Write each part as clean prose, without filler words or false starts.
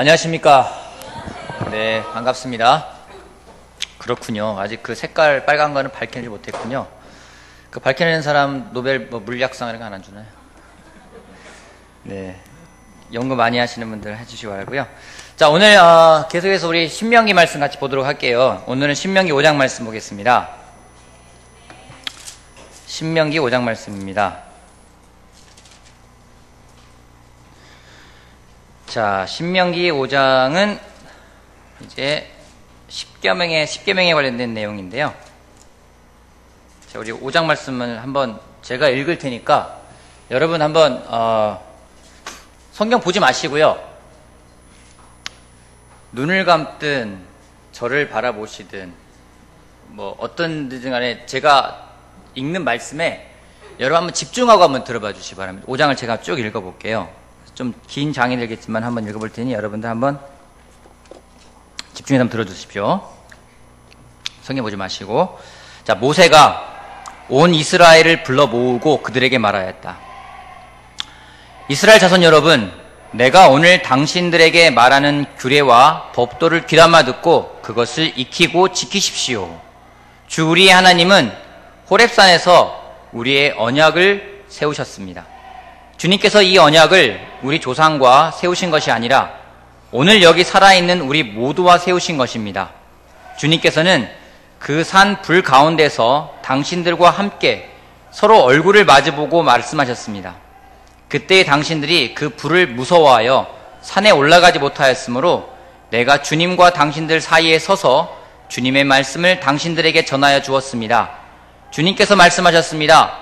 안녕하십니까. 네, 반갑습니다. 그렇군요. 아직 그 색깔 빨간 거는 밝히지 못했군요. 그 밝혀내는 사람 노벨 물리학상 이런 거 안 주나요? 네, 연구 많이 하시는 분들 해주시기 바라고요. 자, 오늘 계속해서 우리 신명기 말씀 같이 보도록 할게요. 오늘은 신명기 5장 말씀 보겠습니다. 신명기 5장 말씀입니다. 자, 신명기 5장은 이제 십계명에 관련된 내용인데요. 자, 우리 5장 말씀을 한번 제가 읽을 테니까 여러분 한번 성경 보지 마시고요. 눈을 감든 저를 바라보시든 뭐 어떤 든 간에 제가 읽는 말씀에 여러분 한번 집중하고 한번 들어봐 주시기 바랍니다. 5장을 제가 쭉 읽어볼게요. 좀 긴 장이 되겠지만 한번 읽어볼 테니 여러분들 한번 집중해서 한번 들어주십시오. 성경 보지 마시고. 자, 모세가 온 이스라엘을 불러 모으고 그들에게 말하였다. 이스라엘 자손 여러분, 내가 오늘 당신들에게 말하는 규례와 법도를 귀담아 듣고 그것을 익히고 지키십시오. 주 우리의 하나님은 호렙산에서 우리의 언약을 세우셨습니다. 주님께서 이 언약을 우리 조상과 세우신 것이 아니라 오늘 여기 살아있는 우리 모두와 세우신 것입니다. 주님께서는 그 산 불 가운데서 당신들과 함께 서로 얼굴을 마주보고 말씀하셨습니다. 그때 당신들이 그 불을 무서워하여 산에 올라가지 못하였으므로 내가 주님과 당신들 사이에 서서 주님의 말씀을 당신들에게 전하여 주었습니다. 주님께서 말씀하셨습니다.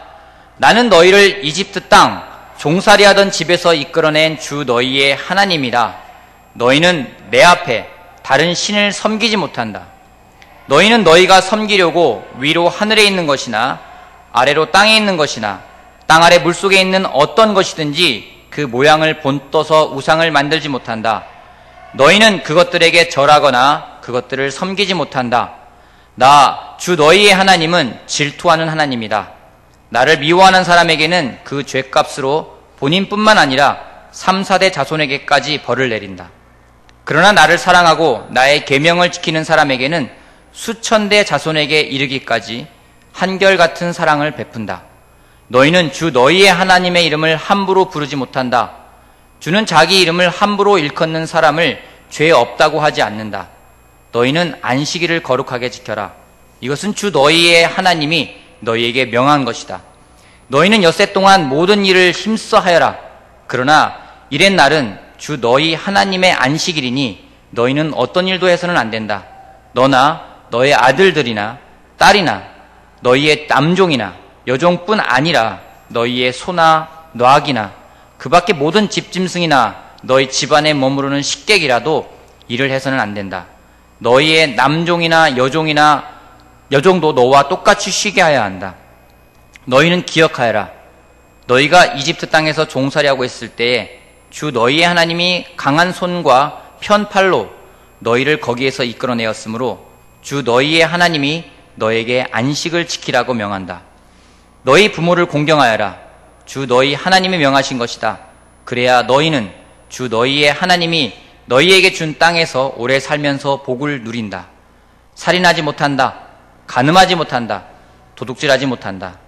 나는 너희를 이집트 땅 종살이하던 집에서 이끌어낸 주 너희의 하나님이다. 너희는 내 앞에 다른 신을 섬기지 못한다. 너희는 너희가 섬기려고 위로 하늘에 있는 것이나 아래로 땅에 있는 것이나 땅 아래 물속에 있는 어떤 것이든지 그 모양을 본떠서 우상을 만들지 못한다. 너희는 그것들에게 절하거나 그것들을 섬기지 못한다. 나 주 너희의 하나님은 질투하는 하나님이다. 나를 미워하는 사람에게는 그 죄값으로 본인뿐만 아니라 3, 4대 자손에게까지 벌을 내린다. 그러나 나를 사랑하고 나의 계명을 지키는 사람에게는 수천 대 자손에게 이르기까지 한결같은 사랑을 베푼다. 너희는 주 너희의 하나님의 이름을 함부로 부르지 못한다. 주는 자기 이름을 함부로 일컫는 사람을 죄 없다고 하지 않는다. 너희는 안식일을 거룩하게 지켜라. 이것은 주 너희의 하나님이 너희에게 명한 것이다. 너희는 엿새 동안 모든 일을 힘써 하여라. 그러나 이렛 날은 주 너희 하나님의 안식일이니 너희는 어떤 일도 해서는 안 된다. 너나 너의 아들들이나 딸이나 너희의 남종이나 여종뿐 아니라 너희의 소나 놔기나 그 밖에 모든 집짐승이나 너희 집안에 머무르는 식객이라도 일을 해서는 안 된다. 너희의 남종이나 여종도 너와 똑같이 쉬게 하여야 한다. 너희는 기억하여라. 너희가 이집트 땅에서 종살이하고 있을 때에 주 너희의 하나님이 강한 손과 편팔로 너희를 거기에서 이끌어내었으므로 주 너희의 하나님이 너에게 안식을 지키라고 명한다. 너희 부모를 공경하여라. 주 너희 하나님이 명하신 것이다. 그래야 너희는 주 너희의 하나님이 너희에게 준 땅에서 오래 살면서 복을 누린다. 살인하지 못한다. 간음하지 못한다. 도둑질하지 못한다.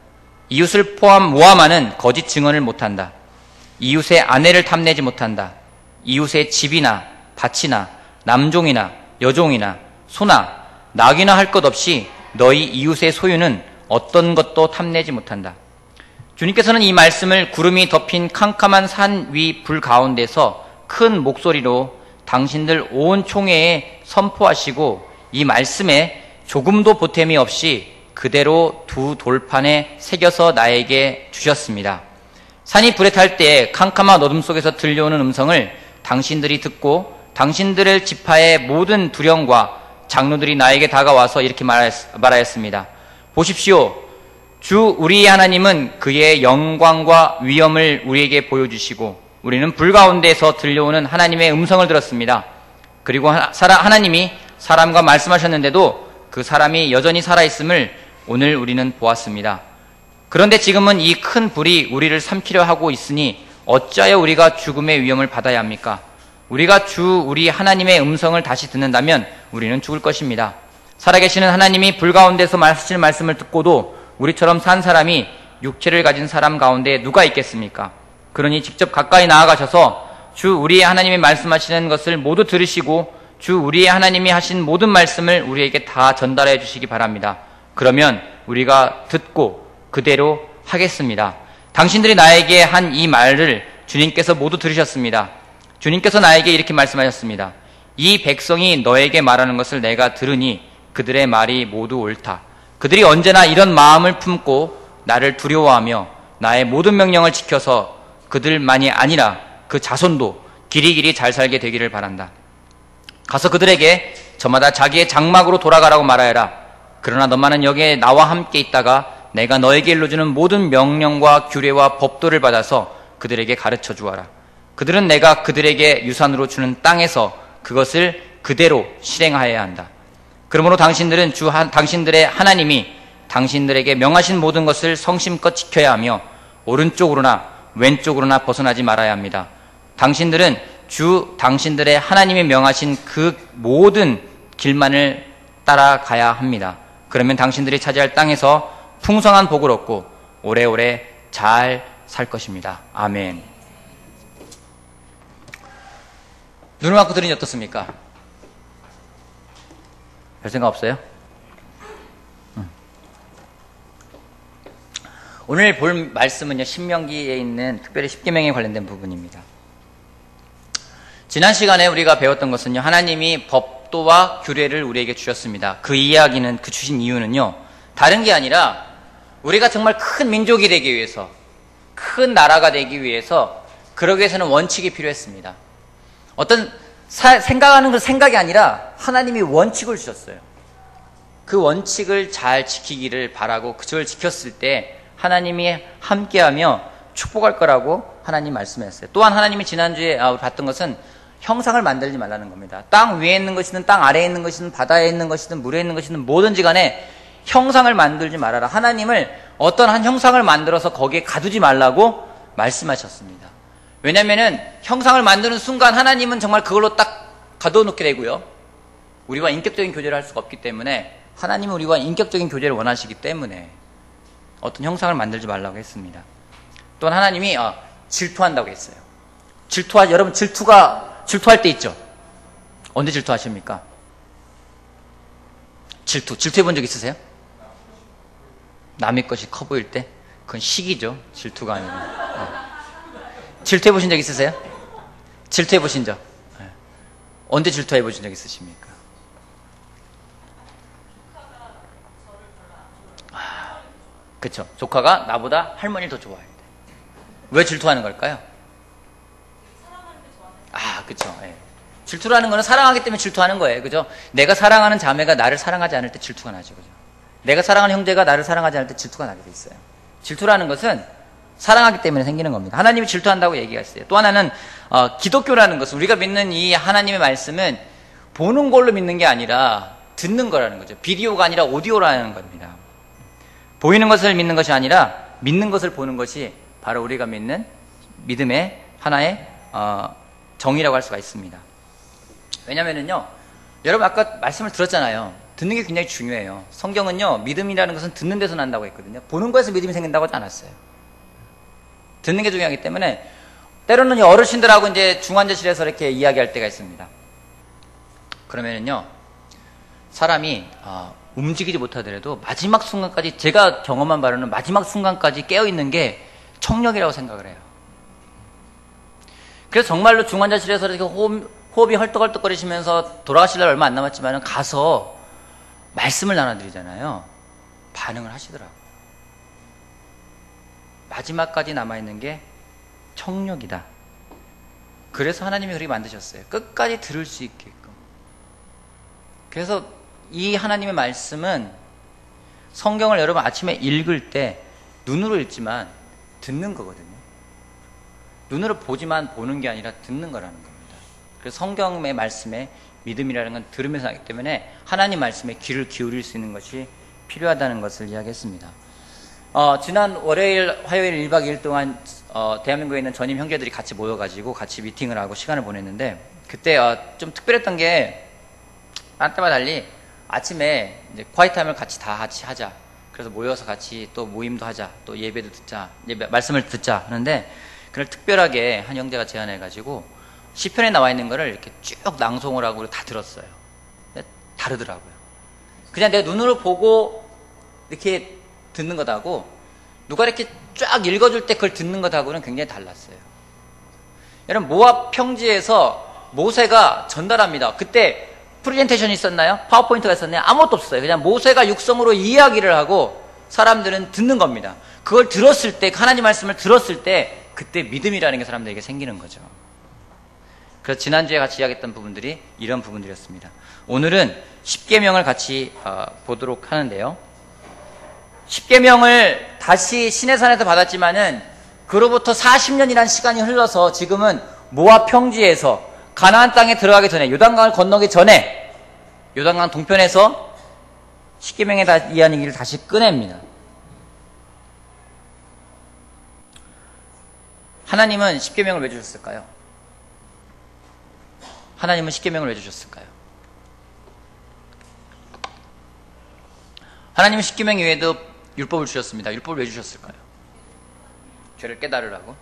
이웃을 모함하는 거짓 증언을 못한다. 이웃의 아내를 탐내지 못한다. 이웃의 집이나 밭이나 남종이나 여종이나 소나 낙이나 할 것 없이 너희 이웃의 소유는 어떤 것도 탐내지 못한다. 주님께서는 이 말씀을 구름이 덮인 캄캄한 산 위 불 가운데서 큰 목소리로 당신들 온 총회에 선포하시고 이 말씀에 조금도 보탬이 없이 그대로 두 돌판에 새겨서 나에게 주셨습니다. 산이 불에 탈 때 캄캄한 어둠 속에서 들려오는 음성을 당신들이 듣고 당신들의 지파의 모든 두령과 장로들이 나에게 다가와서 이렇게 말하였습니다. 보십시오. 주 우리의 하나님은 그의 영광과 위엄을 우리에게 보여주시고 우리는 불 가운데서 들려오는 하나님의 음성을 들었습니다. 그리고 하나님이 사람과 말씀하셨는데도 그 사람이 여전히 살아있음을 오늘 우리는 보았습니다. 그런데 지금은 이 큰 불이 우리를 삼키려 하고 있으니 어찌하여 우리가 죽음의 위험을 받아야 합니까? 우리가 우리 하나님의 음성을 다시 듣는다면 우리는 죽을 것입니다. 살아계시는 하나님이 불 가운데서 하실 말씀을 듣고도 우리처럼 산 사람이 육체를 가진 사람 가운데 누가 있겠습니까? 그러니 직접 가까이 나아가셔서 주 우리의 하나님이 말씀하시는 것을 모두 들으시고 주 우리의 하나님이 하신 모든 말씀을 우리에게 다 전달해 주시기 바랍니다. 그러면 우리가 듣고 그대로 하겠습니다. 당신들이 나에게 한 이 말을 주님께서 모두 들으셨습니다. 주님께서 나에게 이렇게 말씀하셨습니다. 이 백성이 너에게 말하는 것을 내가 들으니 그들의 말이 모두 옳다. 그들이 언제나 이런 마음을 품고 나를 두려워하며 나의 모든 명령을 지켜서 그들만이 아니라 그 자손도 길이길이 잘 살게 되기를 바란다. 가서 그들에게 저마다 자기의 장막으로 돌아가라고 말하여라. 그러나 너만은 여기에 나와 함께 있다가 내가 너에게 일러주는 모든 명령과 규례와 법도를 받아서 그들에게 가르쳐 주어라. 그들은 내가 그들에게 유산으로 주는 땅에서 그것을 그대로 실행하여야 한다. 그러므로 당신들은 당신들의 하나님이 당신들에게 명하신 모든 것을 성심껏 지켜야 하며 오른쪽으로나 왼쪽으로나 벗어나지 말아야 합니다. 당신들은 당신들의 하나님이 명하신 그 모든 길만을 따라가야 합니다. 그러면 당신들이 차지할 땅에서 풍성한 복을 얻고 오래오래 잘 살 것입니다. 아멘. 눈을 감고 들으니 어떻습니까? 별 생각 없어요? 오늘 볼 말씀은요, 신명기에 있는 특별히 십계명에 관련된 부분입니다. 지난 시간에 우리가 배웠던 것은요, 하나님이 법도와 규례를 우리에게 주셨습니다. 그 이야기는, 그 주신 이유는요, 다른 게 아니라 우리가 정말 큰 민족이 되기 위해서, 큰 나라가 되기 위해서, 그러기 위해서는 원칙이 필요했습니다. 어떤 생각하는 건 생각이 아니라 하나님이 원칙을 주셨어요. 그 원칙을 잘 지키기를 바라고 그걸 지켰을 때 하나님이 함께하며 축복할 거라고 하나님 말씀하셨어요. 또한 하나님이 지난주에 봤던 것은 형상을 만들지 말라는 겁니다. 땅 위에 있는 것이든 땅 아래에 있는 것이든 바다에 있는 것이든 물에 있는 것이든 뭐든지 간에 형상을 만들지 말아라. 하나님을 어떤 한 형상을 만들어서 거기에 가두지 말라고 말씀하셨습니다. 왜냐면은 형상을 만드는 순간 하나님은 정말 그걸로 딱 가둬놓게 되고요. 우리와 인격적인 교제를 할 수가 없기 때문에 하나님은 우리와 인격적인 교제를 원하시기 때문에 어떤 형상을 만들지 말라고 했습니다. 또한 하나님이 질투한다고 했어요. 여러분 질투할 때 있죠? 언제 질투하십니까? 질투해 본 적 있으세요? 남의 것이 커 보일 때? 그건 시기죠. 질투가 아니고. 질투해 보신 적 있으세요? 질투해 보신 적? 언제 질투해 보신 적 있으십니까? 그쵸. 조카가 나보다 할머니를 더 좋아해야 돼. 왜 질투하는 걸까요? 그쵸. 예. 질투라는 거는 사랑하기 때문에 질투하는 거예요. 그죠? 내가 사랑하는 자매가 나를 사랑하지 않을 때 질투가 나죠. 그죠? 내가 사랑하는 형제가 나를 사랑하지 않을 때 질투가 나게 돼 있어요. 질투라는 것은 사랑하기 때문에 생기는 겁니다. 하나님이 질투한다고 얘기했어요. 또 하나는 기독교라는 것은 우리가 믿는 이 하나님의 말씀은 보는 걸로 믿는 게 아니라 듣는 거라는 거죠. 비디오가 아니라 오디오라는 겁니다. 보이는 것을 믿는 것이 아니라 믿는 것을 보는 것이 바로 우리가 믿는 믿음의 하나의 정의라고 할 수가 있습니다. 왜냐면은요, 여러분 아까 말씀을 들었잖아요. 듣는 게 굉장히 중요해요. 성경은요, 믿음이라는 것은 듣는 데서 난다고 했거든요. 보는 거에서 믿음이 생긴다고 하지 않았어요. 듣는 게 중요하기 때문에 때로는 어르신들하고 이제 중환자실에서 이렇게 이야기할 때가 있습니다. 그러면은요, 사람이 움직이지 못하더라도 마지막 순간까지, 제가 경험한 바로는 마지막 순간까지 깨어있는 게 청력이라고 생각을 해요. 그래서 정말로 중환자실에서 이렇게 호흡이 헐떡헐떡거리시면서 돌아가실 날 얼마 안 남았지만 가서 말씀을 나눠드리잖아요. 반응을 하시더라고요. 마지막까지 남아있는 게 청력이다. 그래서 하나님이 그렇게 만드셨어요. 끝까지 들을 수 있게끔. 그래서 이 하나님의 말씀은 성경을 여러분 아침에 읽을 때 눈으로 읽지만 듣는 거거든요. 눈으로 보지만 보는 게 아니라 듣는 거라는 겁니다. 그래서 성경의 말씀에 믿음이라는 건 들으면서 하기 때문에 하나님 말씀에 귀를 기울일 수 있는 것이 필요하다는 것을 이야기했습니다. 지난 월요일, 화요일 1박 2일 동안 대한민국에 있는 전임 형제들이 같이 모여가지고 같이 미팅을 하고 시간을 보냈는데 그때 좀 특별했던 게 딴 때와 달리 아침에 이제 콰이타임을 같이 하자. 그래서 모여서 같이 또 모임도 하자. 또 예배도 듣자. 말씀을 듣자 하는데 그걸 특별하게 한 형제가 제안해가지고 시편에 나와 있는 거를 이렇게 쭉 낭송을 하고 다 들었어요. 다르더라고요. 그냥 내 눈으로 보고 이렇게 듣는 것하고 누가 이렇게 쫙 읽어줄 때 그걸 듣는 것하고는 굉장히 달랐어요. 여러분 모압 평지에서 모세가 전달합니다. 그때 프레젠테이션이 있었나요? 파워포인트가 있었나요? 아무것도 없어요. 그냥 모세가 육성으로 이야기를 하고 사람들은 듣는 겁니다. 그걸 들었을 때, 하나님 말씀을 들었을 때 그때 믿음이라는 게 사람들에게 생기는 거죠. 그래서 지난주에 같이 이야기했던 부분들이 이런 부분들이었습니다. 오늘은 십계명을 같이 보도록 하는데요. 십계명을 다시 시내산에서 받았지만은 그로부터 40년이라는 시간이 흘러서 지금은 모압 평지에서 가나안 땅에 들어가기 전에, 요단강을 건너기 전에 요단강 동편에서 십계명에 대한 얘기를 다시 꺼냅니다. 하나님은 십계명을 왜 주셨을까요? 하나님은 십계명을 왜 주셨을까요? 하나님은 십계명 이외에도 율법을 주셨습니다. 율법을 왜 주셨을까요? 죄를 깨달으라고?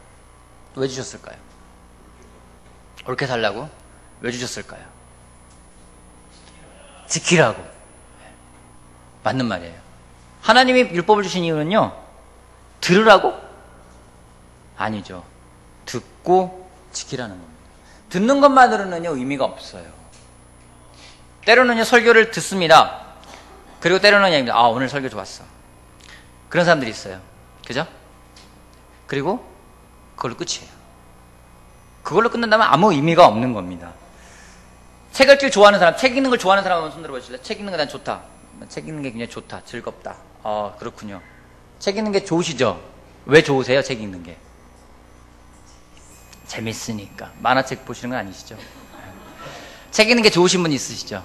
또 왜 주셨을까요? 옳게 살라고? 왜 주셨을까요? 지키라고. 맞는 말이에요. 하나님이 율법을 주신 이유는요, 들으라고? 아니죠. 듣고 지키라는 겁니다. 듣는 것만으로는요, 의미가 없어요. 때로는요, 설교를 듣습니다. 그리고 때로는 얘기합니다. 오늘 설교 좋았어. 그런 사람들이 있어요. 그죠? 그리고 그걸로 끝이에요. 그걸로 끝난다면 아무 의미가 없는 겁니다. 책 읽기 좋아하는 사람, 책 읽는 걸 좋아하는 사람 한번 손 들어보실래요? 책 읽는 거 난 좋다. 책 읽는 게 굉장히 좋다. 즐겁다. 그렇군요. 책 읽는 게 좋으시죠? 왜 좋으세요? 책 읽는 게. 재밌으니까. 만화책 보시는 건 아니시죠? 책 읽는 게 좋으신 분 있으시죠?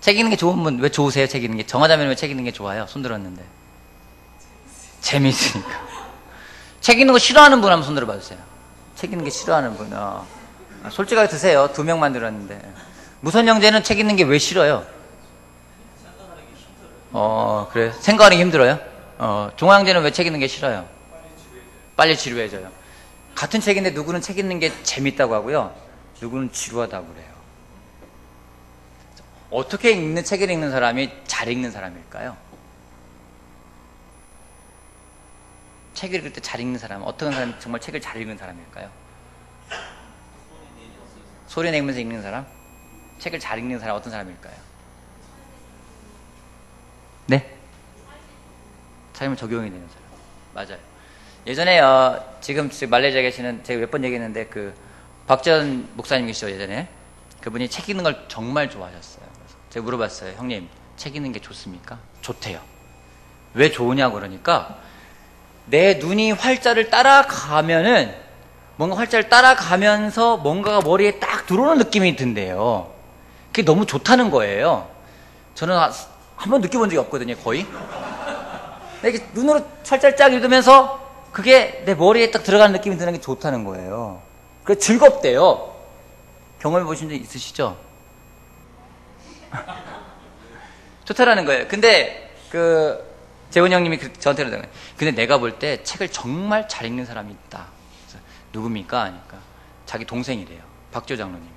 책 읽는 게 좋은 분 왜 좋으세요? 책 읽는 게. 정하자면 왜 책 읽는 게 좋아요? 손 들었는데. 재밌으니까. 책 읽는 거 싫어하는 분 한번 손 들어봐 주세요. 책 읽는 게 싫어하는 분. 솔직하게 드세요. 2명만 들었는데. 무선 형제는 책 읽는 게 왜 싫어요? 그래. 생각하는 게 힘들어요? 종화 형제는 왜 책 읽는 게 싫어요? 빨리 지루해져요. 같은 책인데 누구는 책 읽는 게 재밌다고 하고요. 누구는 지루하다고 그래요. 어떻게 읽는 책을 읽는 사람이 잘 읽는 사람일까요? 책을 읽을 때 잘 읽는 사람은 어떤 사람이 정말 책을 잘 읽는 사람일까요? 소리 내면서 읽는 사람? 책을 잘 읽는 사람 어떤 사람일까요? 네? 삶을 적용이 되는 사람. 맞아요. 예전에 지금 말레이시아에 계시는 제가 몇 번 얘기했는데 그 박전 목사님 계시죠 예전에 그분이 책 읽는 걸 정말 좋아하셨어요. 그래서 제가 물어봤어요. 형님 책 읽는 게 좋습니까? 좋대요. 왜 좋으냐고 그러니까 내 눈이 활자를 따라가면은 뭔가 활자를 따라가면서 뭔가가 머리에 딱 들어오는 느낌이 든대요. 그게 너무 좋다는 거예요. 저는 한 번 느껴본 적이 없거든요. 거의. 이렇게 눈으로 찰짤짝 읽으면서 그게 내 머리에 딱 들어가는 느낌이 드는 게 좋다는 거예요. 그래서 즐겁대요. 경험해 보신 적 있으시죠? 좋다라는 거예요. 근데 재훈이 형님이 저한테 그러더라고요. 근데 내가 볼 때 책을 정말 잘 읽는 사람이 있다. 그래서 누굽니까? 하니까 자기 동생이래요. 박조 장로님이요.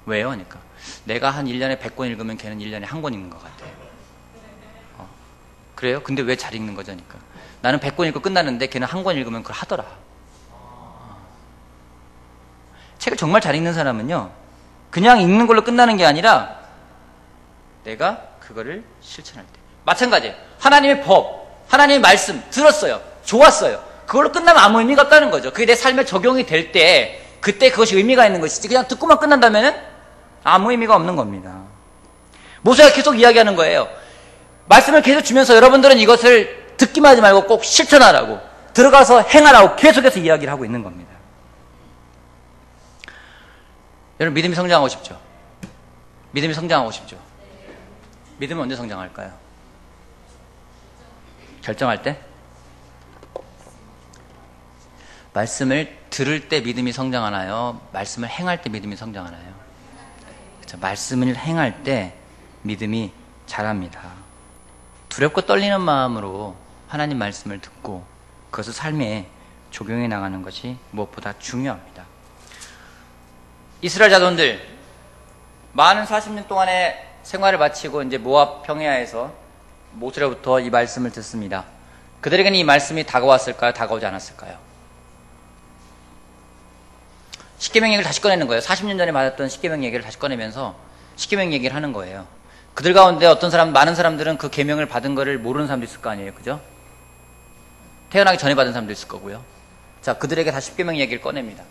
왜요? 하니까 내가 한 1년에 100권 읽으면 걔는 1년에 한 권 읽는 것 같아. 그래요? 근데 왜 잘 읽는 거죠? 하니까 나는 100권 읽고 끝나는데 걔는 한 권 읽으면 그걸 하더라. 책을 정말 잘 읽는 사람은요, 그냥 읽는 걸로 끝나는 게 아니라 내가 그거를 실천할 때. 마찬가지예요. 하나님의 법, 하나님의 말씀 들었어요. 좋았어요. 그걸로 끝나면 아무 의미가 없다는 거죠. 그게 내 삶에 적용이 될 때 그때 그것이 의미가 있는 것이지 그냥 듣고만 끝난다면 아무 의미가 없는 겁니다. 모세가 계속 이야기하는 거예요. 말씀을 계속 주면서 여러분들은 이것을 듣기만 하지 말고 꼭 실천하라고, 들어가서 행하라고 계속해서 이야기를 하고 있는 겁니다. 여러분 믿음이 성장하고 싶죠? 믿음이 성장하고 싶죠? 믿음은 언제 성장할까요? 결정할 때? 말씀을 들을 때 믿음이 성장하나요? 말씀을 행할 때 믿음이 성장하나요? 말씀을 행할 때 믿음이 자랍니다. 두렵고 떨리는 마음으로 하나님 말씀을 듣고 그것을 삶에 적용해 나가는 것이 무엇보다 중요합니다. 이스라엘 자손들 많은 40년 동안의 생활을 마치고 이제 모압 평야에서 모세로부터 이 말씀을 듣습니다. 그들에게는 이 말씀이 다가왔을까요? 다가오지 않았을까요? 십계명 얘기를 다시 꺼내는 거예요. 40년 전에 받았던 십계명 얘기를 다시 꺼내면서 십계명 얘기를 하는 거예요. 그들 가운데 많은 사람들은 그 계명을 받은 거를 모르는 사람도 있을 거 아니에요. 그죠? 태어나기 전에 받은 사람도 있을 거고요. 자, 그들에게 다시 십계명 얘기를 꺼냅니다.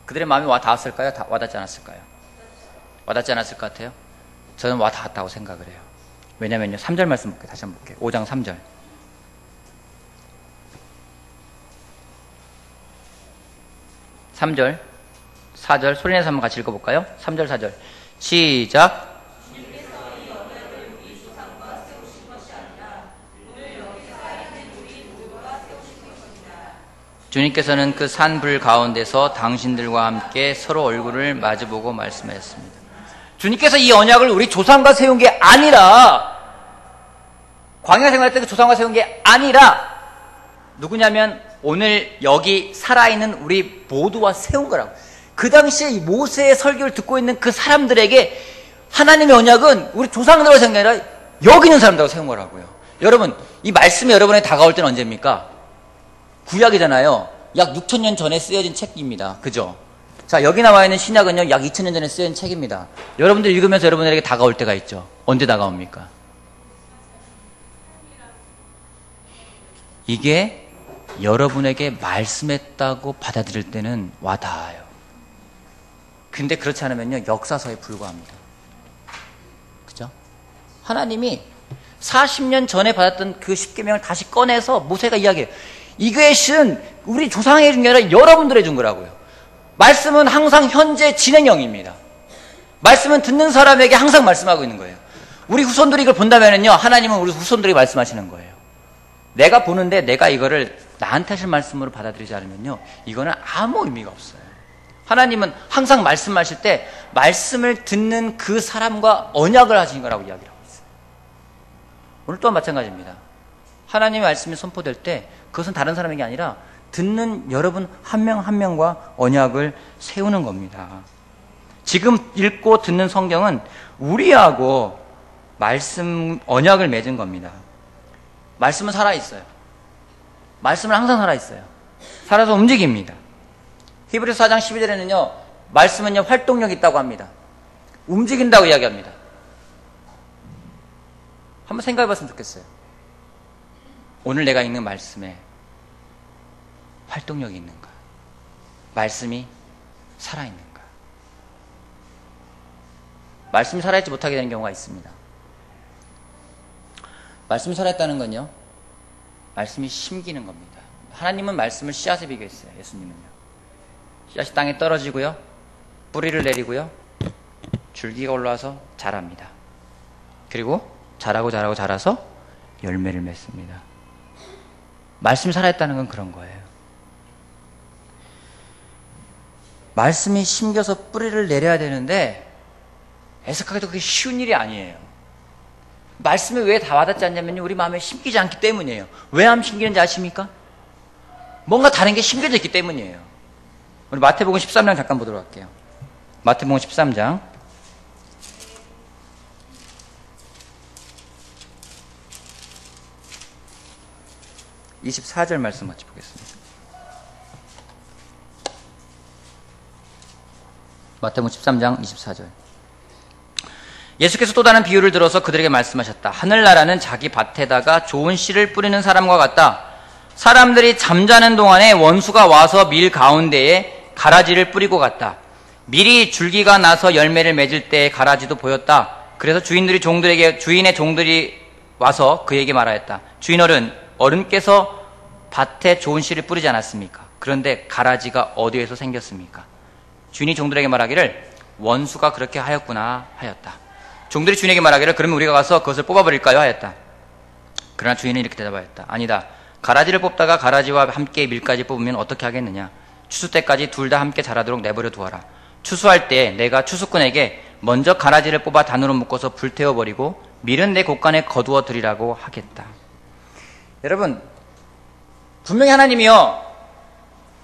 그들의 마음이 와 닿았을까요? 와닿지 않았을까요? 와닿지 않았을 것 같아요? 저는 와 닿았다고 생각을 해요. 왜냐면요. 3절 말씀 볼게요. 다시 한번 볼게요. 5장 3절. 3절, 4절 소리내서 한번 같이 읽어볼까요? 3절, 4절 시작. 주님께서는 그 산불 가운데서 당신들과 함께 서로 얼굴을 마주보고 말씀하셨습니다. 주님께서 이 언약을 우리 조상과 세운 게 아니라, 광야 생활할 때 그 조상과 세운 게 아니라 누구냐면 오늘 여기 살아있는 우리 모두와 세운 거라고. 그 당시에 이 모세의 설교를 듣고 있는 그 사람들에게 하나님의 언약은 우리 조상들과 세운 게 아니라 여기 있는 사람들과 세운 거라고요. 여러분, 이 말씀이 여러분에게 다가올 때는 언제입니까? 구약이잖아요. 약 6,000년 전에 쓰여진 책입니다. 그죠? 자, 여기 나와 있는 신약은요, 약 2,000년 전에 쓰여진 책입니다. 여러분들 읽으면서 여러분들에게 다가올 때가 있죠. 언제 다가옵니까? 이게 여러분에게 말씀했다고 받아들일 때는 와닿아요. 근데 그렇지 않으면요, 역사서에 불과합니다. 그죠? 하나님이 40년 전에 받았던 그 십계명을 다시 꺼내서 모세가 이야기해요. 이것은 우리 조상에게 준 게 아니라 여러분들에게 준 거라고요. 말씀은 항상 현재 진행형입니다. 말씀은 듣는 사람에게 항상 말씀하고 있는 거예요. 우리 후손들이 이걸 본다면요, 하나님은 우리 후손들에게 말씀하시는 거예요. 내가 보는데 내가 이거를 나한테 하실 말씀으로 받아들이지 않으면요, 이거는 아무 의미가 없어요. 하나님은 항상 말씀하실 때 말씀을 듣는 그 사람과 언약을 하신 거라고 이야기를 하고 있어요. 오늘 또한 마찬가지입니다. 하나님의 말씀이 선포될 때 그것은 다른 사람에게 아니라 듣는 여러분 한 명 한 명과 언약을 세우는 겁니다. 지금 읽고 듣는 성경은 우리하고 말씀, 언약을 맺은 겁니다. 말씀은 살아있어요. 말씀은 항상 살아있어요. 살아서 움직입니다. 히브리서 4장 12절에는요, 말씀은요, 활동력이 있다고 합니다. 움직인다고 이야기합니다. 한번 생각해 봤으면 좋겠어요. 오늘 내가 읽는 말씀에 활동력이 있는가? 말씀이 살아있는가? 말씀이 살아있지 못하게 되는 경우가 있습니다. 말씀이 살아있다는 건요, 말씀이 심기는 겁니다. 하나님은 말씀을 씨앗에 비교했어요. 예수님은요. 씨앗이 땅에 떨어지고요, 뿌리를 내리고요, 줄기가 올라와서 자랍니다. 그리고 자라서 열매를 맺습니다. 말씀이 살아있다는 건 그런 거예요. 말씀이 심겨서 뿌리를 내려야 되는데 애석하게도 그게 쉬운 일이 아니에요. 말씀이 왜 다 와닿지 않냐면요, 우리 마음에 심기지 않기 때문이에요. 왜 안 심기는지 아십니까? 뭔가 다른 게 심겨져 있기 때문이에요. 우리 마태복음 13장 잠깐 보도록 할게요. 마태복음 13장 24절 말씀 같이 보겠습니다. 마태복음 13장 24절. 예수께서 또 다른 비유를 들어서 그들에게 말씀하셨다. 하늘나라는 자기 밭에다가 좋은 씨를 뿌리는 사람과 같다. 사람들이 잠자는 동안에 원수가 와서 밀 가운데에 가라지를 뿌리고 갔다. 밀이 줄기가 나서 열매를 맺을 때에 가라지도 보였다. 그래서 주인의 종들이 와서 그에게 말하였다. 어른께서 밭에 좋은 씨를 뿌리지 않았습니까? 그런데 가라지가 어디에서 생겼습니까? 주인이 종들에게 말하기를 원수가 그렇게 하였구나 하였다. 종들이 주인에게 말하기를 그러면 우리가 가서 그것을 뽑아버릴까요? 하였다. 그러나 주인은 이렇게 대답하였다. 아니다. 가라지를 뽑다가 가라지와 함께 밀까지 뽑으면 어떻게 하겠느냐? 추수 때까지 둘 다 함께 자라도록 내버려 두어라. 추수할 때 내가 추수꾼에게 먼저 가라지를 뽑아 단으로 묶어서 불태워버리고 밀은 내 곳간에 거두어 드리라고 하겠다. 여러분, 분명히 하나님이요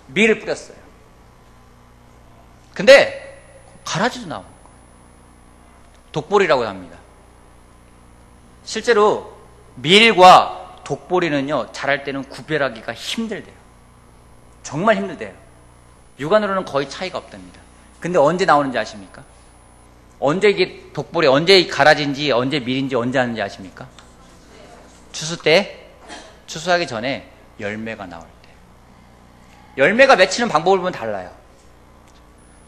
밀을 뿌렸어요. 근데 가라지도 나오는 거예요. 독보리라고 합니다. 실제로 밀과 독보리는요 자랄 때는 구별하기가 힘들대요. 정말 힘들대요. 육안으로는 거의 차이가 없답니다. 근데 언제 나오는지 아십니까? 언제 이게 독보리, 언제 가라지인지, 언제 밀인지, 언제 하는지 아십니까? 추수 때, 추수하기 전에 열매가 나올 때. 열매가 맺히는 방법을 보면 달라요.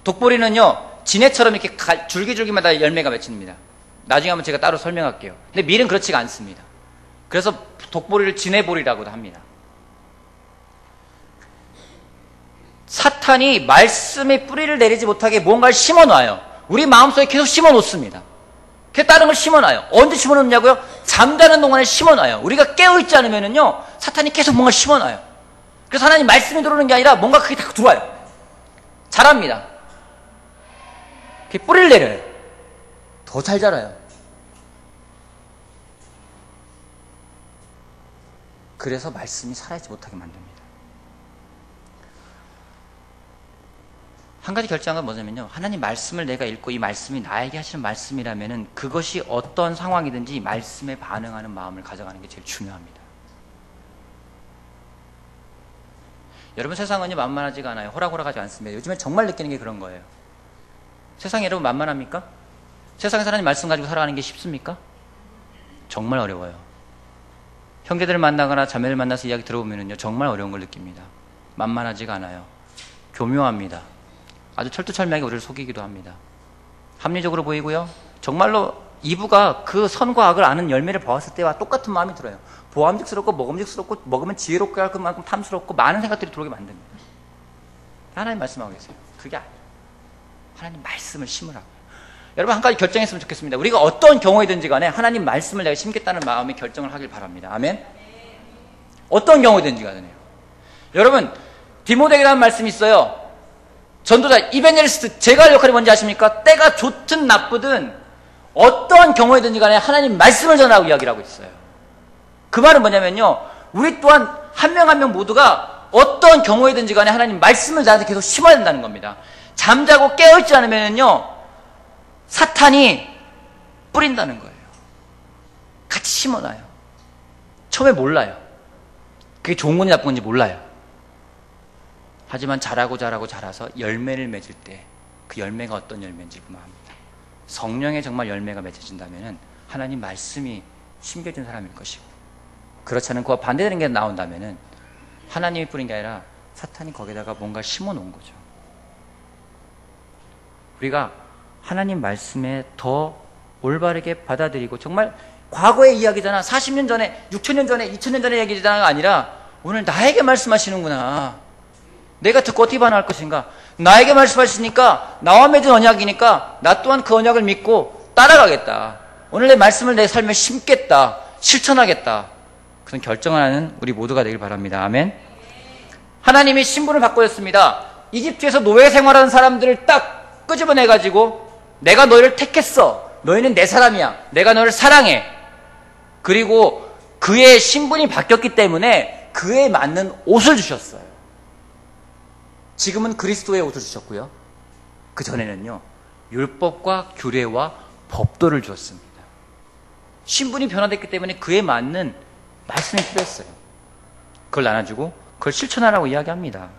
독보리는요, 진해처럼 이렇게 줄기줄기마다 열매가 맺힙니다. 나중에 한번 제가 따로 설명할게요. 근데 밀은 그렇지가 않습니다. 그래서 독보리를 진해보리라고도 합니다. 사탄이 말씀의 뿌리를 내리지 못하게 뭔가를 심어놔요. 우리 마음속에 계속 심어놓습니다. 그래서 다른 걸 심어놔요. 언제 심어놓냐고요? 잠자는 동안에 심어놔요. 우리가 깨어있지 않으면은요, 사탄이 계속 뭔가 심어놔요. 그래서 하나님 말씀이 들어오는 게 아니라 뭔가 그게 다 들어와요. 자랍니다. 뿌리를 내려요. 더 잘 자라요. 그래서 말씀이 살아있지 못하게 만듭니다. 한 가지 결정한 건 뭐냐면요, 하나님 말씀을 내가 읽고 이 말씀이 나에게 하시는 말씀이라면은 그것이 어떤 상황이든지 말씀에 반응하는 마음을 가져가는 게 제일 중요합니다. 여러분, 세상은요 만만하지가 않아요. 호락호락하지 않습니다. 요즘에 정말 느끼는 게 그런 거예요. 세상이 여러분 만만합니까? 세상에서 하나님 말씀 가지고 살아가는 게 쉽습니까? 정말 어려워요. 형제들을 만나거나 자매를 만나서 이야기 들어보면요 정말 어려운 걸 느낍니다. 만만하지가 않아요. 교묘합니다. 아주 철두철미하게 우리를 속이기도 합니다. 합리적으로 보이고요, 정말로 이브가 그 선과 악을 아는 열매를 보았을 때와 똑같은 마음이 들어요. 보암직스럽고 먹음직스럽고 먹으면 지혜롭고 할 그만큼 탐스럽고 많은 생각들이 들어오게 만듭니다. 하나님 말씀하고 계세요. 그게 아니에요. 하나님 말씀을 심으라고요. 여러분, 한 가지 결정했으면 좋겠습니다. 우리가 어떤 경우이든지 간에 하나님 말씀을 내가 심겠다는 마음의 결정을 하길 바랍니다. 아멘? 어떤 경우이든지 간에요. 여러분, 디모데에게라는 말씀이 있어요. 전도자, 이벤젤리스트, 제가 할 역할이 뭔지 아십니까? 때가 좋든 나쁘든 어떤 경우이든지 간에 하나님 말씀을 전하고 이야기를 하고 있어요. 그 말은 뭐냐면요, 우리 또한 한 명 한 명 모두가 어떤 경우이든지 간에 하나님 말씀을 나한테 계속 심어야 된다는 겁니다. 잠자고 깨어있지 않으면요 사탄이 뿌린다는 거예요. 같이 심어놔요. 처음에 몰라요. 그게 좋은 건지 나쁜 건지 몰라요. 하지만 자라서 열매를 맺을 때 그 열매가 어떤 열매인지 궁금합니다. 성령의 정말 열매가 맺어진다면 하나님 말씀이 심겨진 사람일 것이고, 그렇지 않은 그와 반대되는 게 나온다면 하나님이 뿌린 게 아니라 사탄이 거기다가 뭔가 심어 놓은 거죠. 우리가 하나님 말씀에 더 올바르게 받아들이고, 정말 과거의 이야기잖아, 40년 전에, 6천년 전에, 2000년 전의 이야기가 아니라 오늘 나에게 말씀하시는구나. 내가 듣고 어떻게 반응할 것인가. 나에게 말씀하시니까 나와 맺은 언약이니까 나 또한 그 언약을 믿고 따라가겠다. 오늘 내 말씀을 내 삶에 심겠다, 실천하겠다, 그런 결정을 하는 우리 모두가 되길 바랍니다. 아멘. 하나님이 신분을 바꾸셨습니다. 이집트에서 노예 생활하는 사람들을 딱 끄집어내가지고 내가 너희를 택했어, 너희는 내 사람이야, 내가 너를 사랑해. 그리고 그의 신분이 바뀌었기 때문에 그에 맞는 옷을 주셨어요. 지금은 그리스도의 옷을 주셨고요, 그 전에는요 율법과 규례와 법도를 주었습니다. 신분이 변화됐기 때문에 그에 맞는 말씀이 필요했어요. 그걸 나눠주고 그걸 실천하라고 이야기합니다.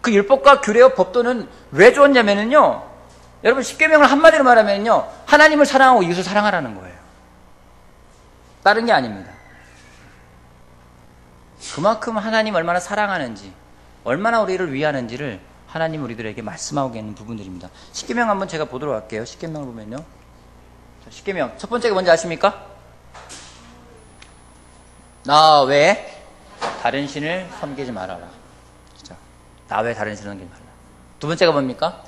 그 율법과 규례와 법도는 왜 주었냐면요, 여러분, 십계명을 한마디로 말하면요 하나님을 사랑하고 이웃을 사랑하라는 거예요. 다른 게 아닙니다. 그만큼 하나님 얼마나 사랑하는지, 얼마나 우리를 위하는지를 하나님 우리들에게 말씀하고 있는 부분들입니다. 십계명 한번 제가 보도록 할게요. 십계명을 보면요, 십계명 첫 번째가 뭔지 아십니까? 나 외에 다른 신을 섬기지 말아라. 나 외에 다른 신을 섬기지 말라. 두 번째가 뭡니까?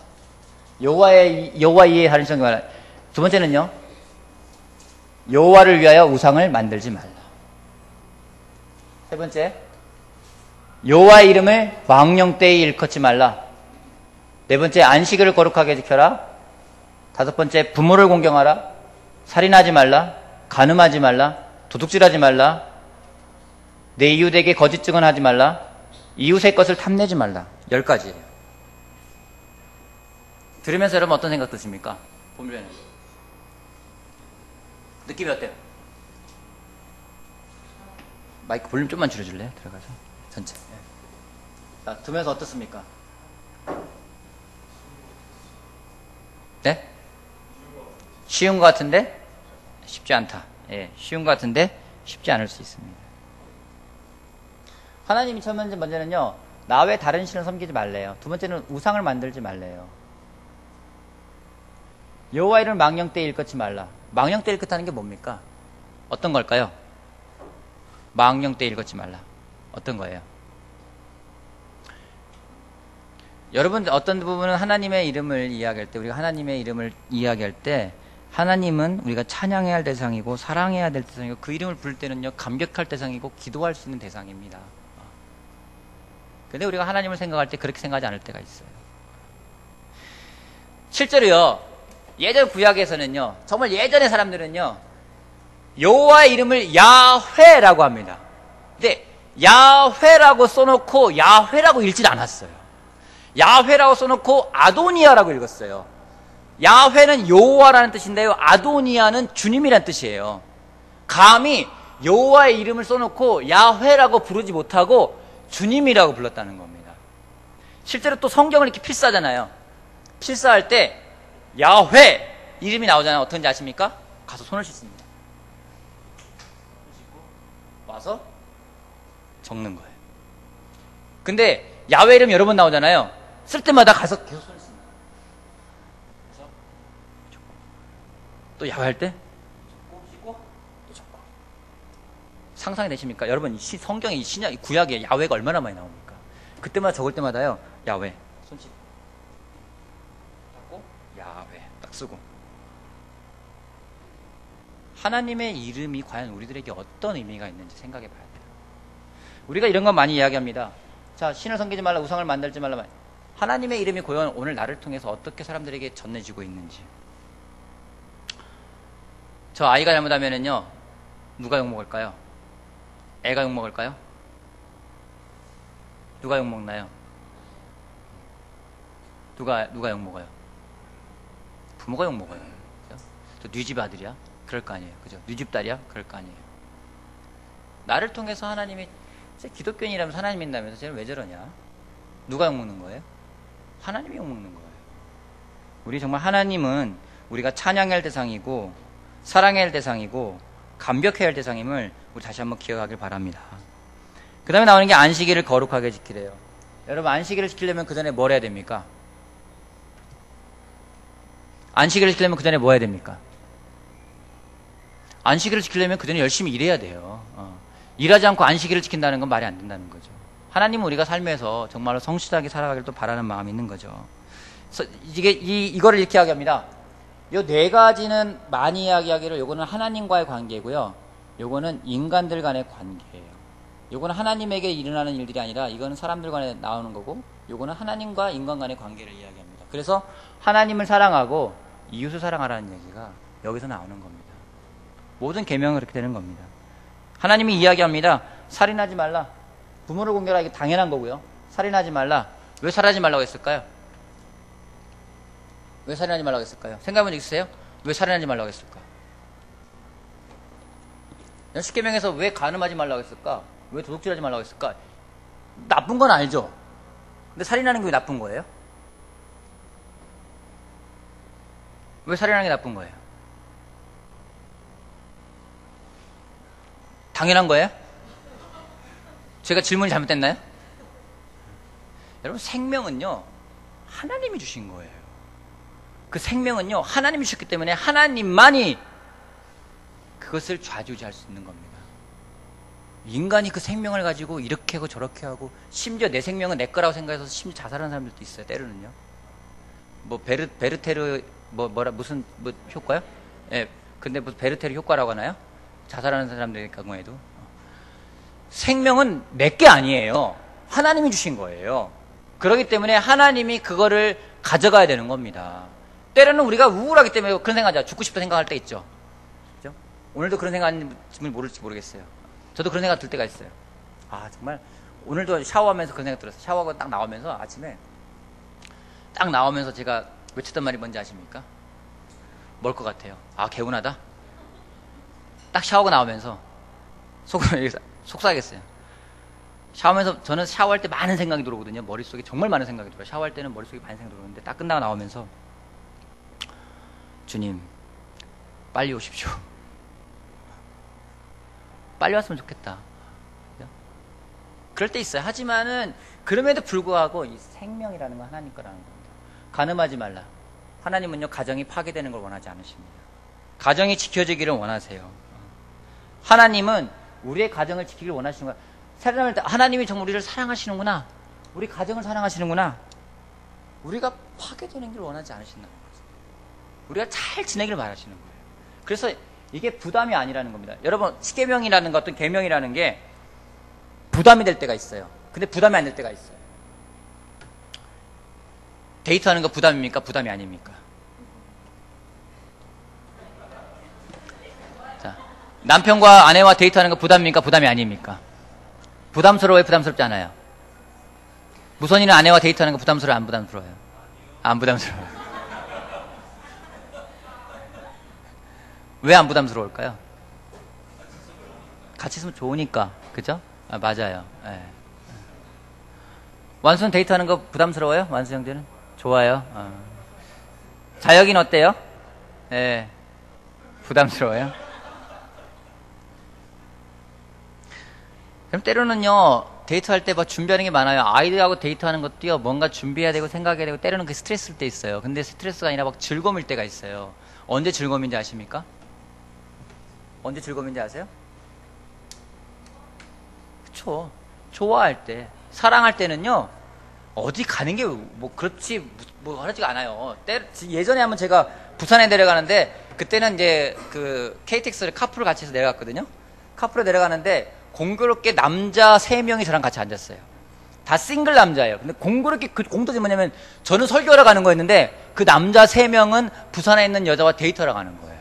여호와 이외에 다른 신을 섬기지 말라. 두 번째는요, 여호와를 위하여 우상을 만들지 말라. 세 번째, 여호와의 이름을 왕령 때에 일컫지 말라. 네 번째, 안식일을 거룩하게 지켜라. 5번째, 부모를 공경하라. 살인하지 말라. 간음하지 말라. 도둑질하지 말라. 내 이웃에게 거짓 증언하지 말라. 이웃의 것을 탐내지 말라. 10가지예요. 들으면서 여러분 어떤 생각 드십니까? 보면 느낌이 어때요? 마이크 볼륨 좀만 줄여줄래요? 들어가서 전체. 자, 들으면서 어떻습니까? 네? 쉬운 것 같은데 쉽지 않다. 예, 쉬운 것 같은데 쉽지 않을 수 있습니다. 하나님이 첫 번째는요, 나 외 다른 신을 섬기지 말래요. 두 번째는 우상을 만들지 말래요. 여호와 이름을 망령되이 일컫지 말라. 망령되이 일컫다는 게 뭡니까? 어떤 걸까요? 망령되이 일걷지 말라. 어떤 거예요? 여러분, 어떤 부분은 하나님의 이름을 이야기할 때, 우리가 하나님의 이름을 이야기할 때, 하나님은 우리가 찬양해야 할 대상이고 사랑해야 될 대상이고, 그 이름을 부를 때는요 감격할 대상이고 기도할 수 있는 대상입니다. 근데 우리가 하나님을 생각할 때 그렇게 생각하지 않을 때가 있어요. 실제로요, 예전 구약에서는요, 정말 예전의 사람들은요, 여호와의 이름을 야훼라고 합니다. 근데 야훼라고 써놓고 야훼라고 읽질 않았어요. 야훼라고 써놓고 아도니아라고 읽었어요. 야훼는 여호와라는 뜻인데요, 아도니아는 주님이라는 뜻이에요. 감히 여호와의 이름을 써놓고 야훼라고 부르지 못하고 주님이라고 불렀다는 겁니다. 실제로 또 성경을 이렇게 필사하잖아요. 필사할 때 야훼 이름이 나오잖아요. 어떤지 아십니까? 가서 손을 씻습니다. 와서 적는 거예요. 근데 야훼 이름 여러 번 나오잖아요. 쓸 때마다 가서 계속 손을 씁니다. 그래서 또 야훼 할 때 씻고 또 적고. 상상이 되십니까? 여러분, 이 성경의 신약, 구약에 야훼가 얼마나 많이 나옵니까? 그때마다 적을 때마다요, 야훼 손 씻고 야훼 딱 쓰고. 하나님의 이름이 과연 우리들에게 어떤 의미가 있는지 생각해 봐야 돼요. 우리가 이런 거 많이 이야기합니다. 자, 신을 섬기지 말라, 우상을 만들지 말라. 하나님의 이름이 과연 오늘 나를 통해서 어떻게 사람들에게 전해지고 있는지. 저 아이가 잘못하면은요, 누가 욕먹을까요? 애가 욕먹을까요? 누가 욕먹나요? 누가 욕먹어요? 부모가 욕먹어요. 저 네 집 아들이야? 그럴 거 아니에요. 그죠? 네 집 딸이야? 그럴 거 아니에요. 나를 통해서 하나님이, 기독교인이라면서 하나님 믿는다면서 쟤는 왜 저러냐? 누가 욕먹는 거예요? 하나님이 욕먹는 거예요. 우리 정말 하나님은 우리가 찬양해야 할 대상이고 사랑해야 할 대상이고 감격해야 할 대상임을 우리 다시 한번 기억하길 바랍니다. 그 다음에 나오는 게 안식일을 거룩하게 지키래요. 여러분, 안식일을 지키려면 그 전에 뭘 해야 됩니까? 안식일을 지키려면 그 전에 뭐 해야 됩니까? 안식일을 지키려면 그 전에 열심히 일해야 돼요. 일하지 않고 안식일을 지킨다는 건 말이 안 된다는 거죠. 하나님은 우리가 삶에서 정말로 성실하게 살아가길 또 바라는 마음이 있는 거죠. 그래서 이거를 이렇게 이야기합니다. 요 4가지는 많이 이야기하기를, 요거는 하나님과의 관계고요, 요거는 인간들 간의 관계예요. 요거는 하나님에게 일어나는 일들이 아니라 이거는 사람들 간에 나오는 거고, 요거는 하나님과 인간 간의 관계를 이야기합니다. 그래서 하나님을 사랑하고 이웃을 사랑하라는 얘기가 여기서 나오는 겁니다. 모든 계명은 그렇게 되는 겁니다. 하나님이 이야기합니다. 살인하지 말라. 부모를 공경하라. 이게 당연한 거고요. 살인하지 말라. 왜 살인하지 말라고 했을까요? 왜 살인하지 말라고 했을까요? 생각해본 적 있으세요? 왜 살인하지 말라고 했을까? 10계명에서 왜 간음하지 말라고 했을까? 왜 도둑질하지 말라고 했을까? 나쁜 건 알죠? 근데 살인하는 게 왜 나쁜 거예요? 왜 살인하는 게 나쁜 거예요? 당연한 거예요? 제가 질문이 잘못됐나요? 여러분, 생명은요, 하나님이 주신 거예요. 그 생명은요, 하나님이 주셨기 때문에 하나님만이 그것을 좌지우지할 수 있는 겁니다. 인간이 그 생명을 가지고 이렇게 하고 저렇게 하고, 심지어 내 생명은 내 거라고 생각해서 심지어 자살하는 사람들도 있어요. 때로는요. 뭐 베르테르 무슨 효과요? 예. 근데 무슨 베르테르 효과라고 하나요? 자살하는 사람들의 경우에도. 생명은 내 게 아니에요. 하나님이 주신 거예요. 그렇기 때문에 하나님이 그거를 가져가야 되는 겁니다. 때로는 우리가 우울하기 때문에 그런 생각하죠. 죽고 싶다 생각할 때 있죠. 그죠? 오늘도 그런 생각인지 모를지 모르겠어요. 저도 그런 생각 들 때가 있어요. 아, 정말 오늘도 샤워하면서 그런 생각 들었어요. 샤워하고 딱 나오면서 아침에 딱 나오면서 제가 외쳤던 말이 뭔지 아십니까? 뭘 것 같아요? 아, 개운하다? 딱 샤워하고 나오면서 속삭였어요. 샤워하면서 저는 샤워할 때 많은 생각이 들어오거든요. 머릿속에 정말 많은 생각이 들어요. 샤워할 때는 머릿속에 많은 생각이 들어오는데 딱 끝나고 나오면서 주님 빨리 오십시오. 빨리 왔으면 좋겠다. 그럴 때 있어요. 하지만은 그럼에도 불구하고 이 생명이라는 건 하나님 거라는 겁니다. 간음하지 말라. 하나님은요 가정이 파괴되는 걸 원하지 않으십니다. 가정이 지켜지기를 원하세요. 하나님은 우리의 가정을 지키기를 원하시는 거야. 사람을 하나님이 정말 우리를 사랑하시는구나. 우리 가정을 사랑하시는구나. 우리가 파괴되는 걸 원하지 않으신다는 거죠. 우리가 잘 지내기를 바라시는 거예요. 그래서 이게 부담이 아니라는 겁니다. 여러분 십계명이라는 것, 어떤 계명이라는 게 부담이 될 때가 있어요. 근데 부담이 안 될 때가 있어요. 데이트하는 거 부담입니까? 부담이 아닙니까? 자, 남편과 아내와 데이트하는 거 부담입니까? 부담이 아닙니까? 부담스러워요? 부담스럽지 않아요? 무선이는 아내와 데이트하는 거 부담스러워요? 안 부담스러워요? 안 부담스러워요. 왜 안 부담스러울까요? 같이 있으면 좋으니까. 그죠? 아, 맞아요. 네. 완수는 데이트하는 거 부담스러워요? 완수 형제는? 좋아요. 자혁이는 어때요? 네. 부담스러워요? 그럼 때로는요, 데이트할 때 막 준비하는 게 많아요. 아이들하고 데이트하는 것도요, 뭔가 준비해야 되고 생각해야 되고 때로는 그 스트레스일 때 있어요. 근데 스트레스가 아니라 막 즐거움일 때가 있어요. 언제 즐거움인지 아십니까? 언제 즐거움인지 아세요? 그쵸. 좋아할 때. 사랑할 때는요, 어디 가는 게 뭐 그렇지, 뭐 하지가 않아요. 예전에 한번 제가 부산에 내려가는데, 그때는 이제 그 KTX를 카풀을 같이 해서 내려갔거든요. 카풀에 내려가는데, 공교롭게 남자 3명이 저랑 같이 앉았어요. 다 싱글 남자예요. 근데 공교롭게 그 공통점이 뭐냐면, 저는 설교하러 가는 거였는데, 그 남자 3명은 부산에 있는 여자와 데이트하러 가는 거예요.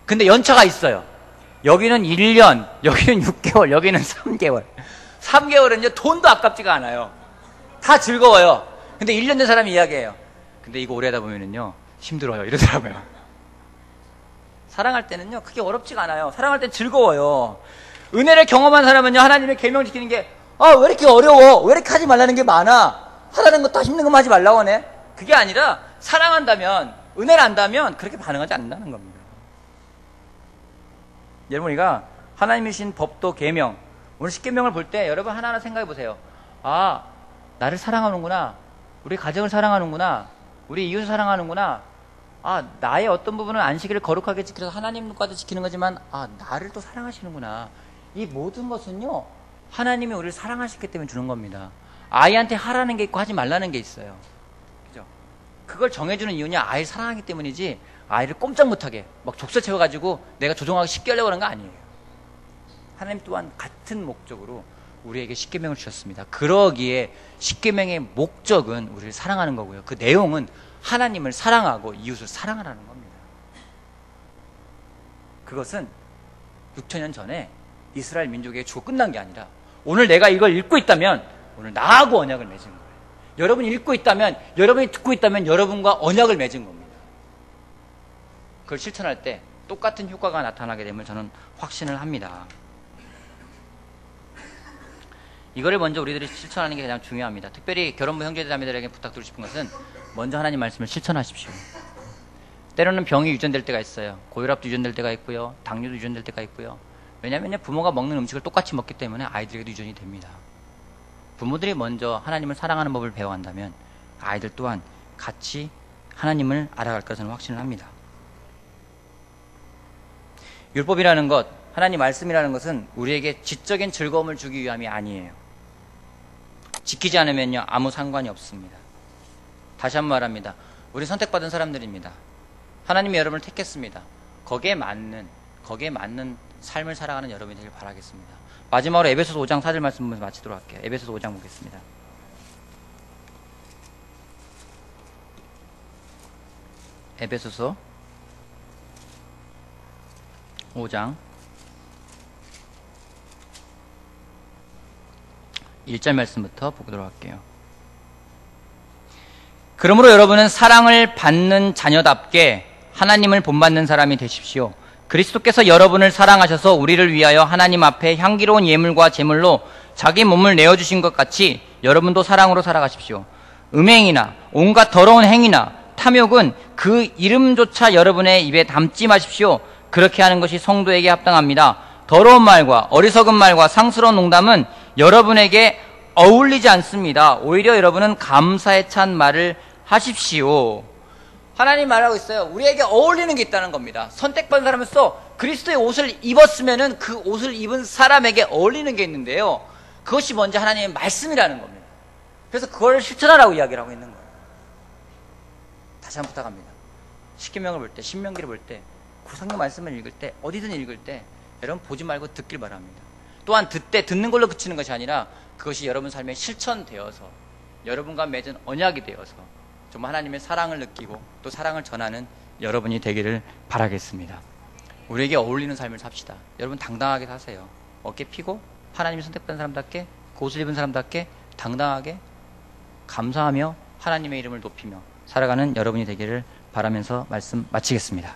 근데 연차가 있어요. 여기는 1년, 여기는 6개월, 여기는 3개월. 3개월은요, 돈도 아깝지가 않아요. 다 즐거워요. 근데 1년 된 사람이 이야기해요. 근데 이거 오래 하다 보면은요, 힘들어요. 이러더라고요. 사랑할 때는요, 그게 어렵지가 않아요. 사랑할 땐 즐거워요. 은혜를 경험한 사람은요, 하나님의 계명 지키는 게, 왜 이렇게 어려워? 왜 이렇게 하지 말라는 게 많아? 하라는 거 다 힘든 것만 하지 말라고 하네? 그게 아니라, 사랑한다면, 은혜를 안다면, 그렇게 반응하지 않는다는 겁니다. 여러분, 우리가 하나님이신 법도 계명, 오늘 십계명을 볼 때 여러분 하나하나 생각해 보세요. 아, 나를 사랑하는구나. 우리 가정을 사랑하는구나. 우리 이웃을 사랑하는구나. 아, 나의 어떤 부분은 안식일을 거룩하게 지켜서 하나님과도 지키는 거지만, 나를 또 사랑하시는구나. 이 모든 것은요, 하나님이 우리를 사랑하시기 때문에 주는 겁니다. 아이한테 하라는 게 있고 하지 말라는 게 있어요. 그죠? 그걸 정해주는 이유는 아이를 사랑하기 때문이지, 아이를 꼼짝 못하게 막 족쇄 채워가지고 내가 조종하기 쉽게 하려고 하는 거 아니에요. 하나님 또한 같은 목적으로 우리에게 십계명을 주셨습니다. 그러기에 십계명의 목적은 우리를 사랑하는 거고요. 그 내용은 하나님을 사랑하고 이웃을 사랑하라는 겁니다. 그것은 6,000년 전에 이스라엘 민족에게 주고 끝난 게 아니라 오늘 내가 이걸 읽고 있다면 오늘 나하고 언약을 맺은 거예요. 여러분이 읽고 있다면, 여러분이 듣고 있다면 여러분과 언약을 맺은 겁니다. 그걸 실천할 때 똑같은 효과가 나타나게 되면 저는 확신을 합니다. 이거를 먼저 우리들이 실천하는 게 가장 중요합니다. 특별히 결혼부 형제자매들에게 부탁드리고 싶은 것은 먼저 하나님 말씀을 실천하십시오. 때로는 병이 유전될 때가 있어요. 고혈압도 유전될 때가 있고요. 당뇨도 유전될 때가 있고요. 왜냐하면 부모가 먹는 음식을 똑같이 먹기 때문에 아이들에게도 유전이 됩니다. 부모들이 먼저 하나님을 사랑하는 법을 배워간다면 아이들 또한 같이 하나님을 알아갈 것은 확신을 합니다. 율법이라는 것, 하나님 말씀이라는 것은 우리에게 지적인 즐거움을 주기 위함이 아니에요. 지키지 않으면요 아무 상관이 없습니다. 다시 한번 말합니다. 우리 선택받은 사람들입니다. 하나님이 여러분을 택했습니다. 거기에 맞는 삶을 살아가는 여러분이 되길 바라겠습니다. 마지막으로 에베소서 5장 4절 말씀 보면서 마치도록 할게요. 에베소서 5장 보겠습니다. 에베소서 5장 1절 말씀부터 보도록 할게요. 그러므로 여러분은 사랑을 받는 자녀답게 하나님을 본받는 사람이 되십시오. 그리스도께서 여러분을 사랑하셔서 우리를 위하여 하나님 앞에 향기로운 예물과 제물로 자기 몸을 내어주신 것 같이 여러분도 사랑으로 살아가십시오. 음행이나 온갖 더러운 행위나 탐욕은 그 이름조차 여러분의 입에 담지 마십시오. 그렇게 하는 것이 성도에게 합당합니다. 더러운 말과 어리석은 말과 상스러운 농담은 여러분에게 어울리지 않습니다. 오히려 여러분은 감사에 찬 말을 하십시오. 하나님 말하고 있어요. 우리에게 어울리는 게 있다는 겁니다. 선택받은 사람으로서 그리스도의 옷을 입었으면은 그 옷을 입은 사람에게 어울리는 게 있는데요. 그것이 먼저 하나님의 말씀이라는 겁니다. 그래서 그걸 실천하라고 이야기를 하고 있는 거예요. 다시 한번 부탁합니다. 십계명을 볼 때, 신명기를 볼 때, 구성경 말씀을 읽을 때, 어디든 읽을 때 여러분 보지 말고 듣길 바랍니다. 또한 듣는 걸로 그치는 것이 아니라 그것이 여러분 삶에 실천되어서 여러분과 맺은 언약이 되어서 정말 하나님의 사랑을 느끼고 또 사랑을 전하는 여러분이 되기를 바라겠습니다. 우리에게 어울리는 삶을 삽시다. 여러분 당당하게 사세요. 어깨 피고 하나님이 선택받은 사람답게, 그 옷을 입은 사람답게 당당하게 감사하며 하나님의 이름을 높이며 살아가는 여러분이 되기를 바라면서 말씀 마치겠습니다.